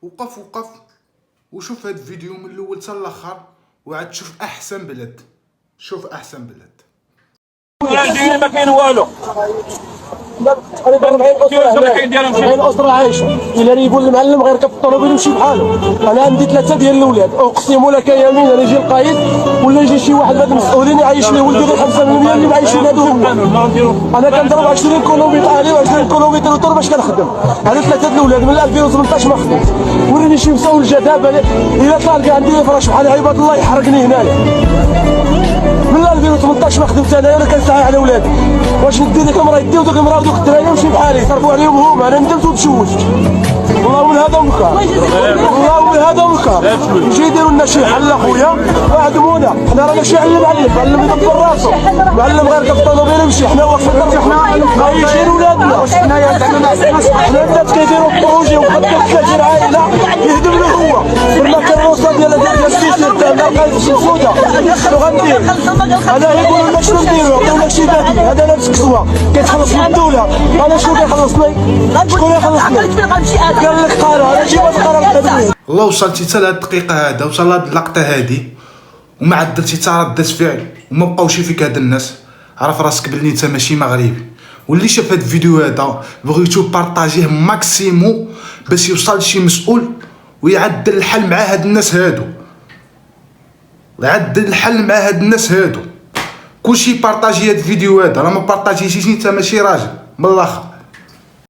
وقف وشوف هاد الفيديو من الاول حتى الاخر وعاد تشوف احسن بلد. شوف احسن بلد. ما كاين والو. تقريبا 40 اسره عايشه. الا يقول المعلم غير كف الطوموبيل ويمشي بحاله. انا عندي 3 ديال الاولاد، اقسم لك يمينا يجي القايد ولا يجي شي واحد من المسؤولين يعيش لي ولدي غير 5% اللي معيش ولادو هما. انا كنضرب 20 كيلومتر عليه و20 كيلومتر وطور باش كنخدم. هذا 3 الاولاد من 2018 ما خدمت. وريني شي مسؤول جا دابا الا طلع عندي فراش بحال عباد الله يحرقني هنايا. من 2018 ما خدمت انايا وانا كنسعى على ولادي. واش ندير ديك المراه يدي وديك المراه ودوك الدراري نمشي بحالي صرفوا عليهم هما. انا ندمت وتشوشت. والله من هذا منكر. والله من هذا منكر. يجي يديروا لنا شي حل اخويا ويعدمونا. حنا رانا ماشي معلم يدبر راسو. معلم غير كف الطوموبيل يمشي. حنا واقفين حنا عايشين ولادنا. واش حنايا حنا الناس كيديروا بروجي وخدام 30 عائله يهدم له هو. ولا كروسه ديال السيسير تاع القايد السوداء. شنو غندير؟ انا يقولوا لنا شنو نديروا؟ عطيونا شي بادي. هذا نفس كسوه كيتخلص من الدوله. انا شنو كيخلصني؟ شكون يخلصني؟ قال لك قرار. انا جيب القرار. الله وصلتي حتى لهاد الدقيقه هذا وصل لهاد اللقطه هادي وما عاد درتي حتى ردة فعل وما بقاوش فيك هاد الناس. عرف راسك بلي انت ماشي مغربي. واللي شاف هاد الفيديو هذا بغيتو بارطاجيه ماكسيمو باش يوصل لشي مسؤول ويعدل الحل مع هاد الناس هادو. يعدل الحل مع هاد الناس هادو. كلشي بارطاجي هاد الفيديو هذا. راه ما بارطاجيتيش انت ماشي راجل من الاخر.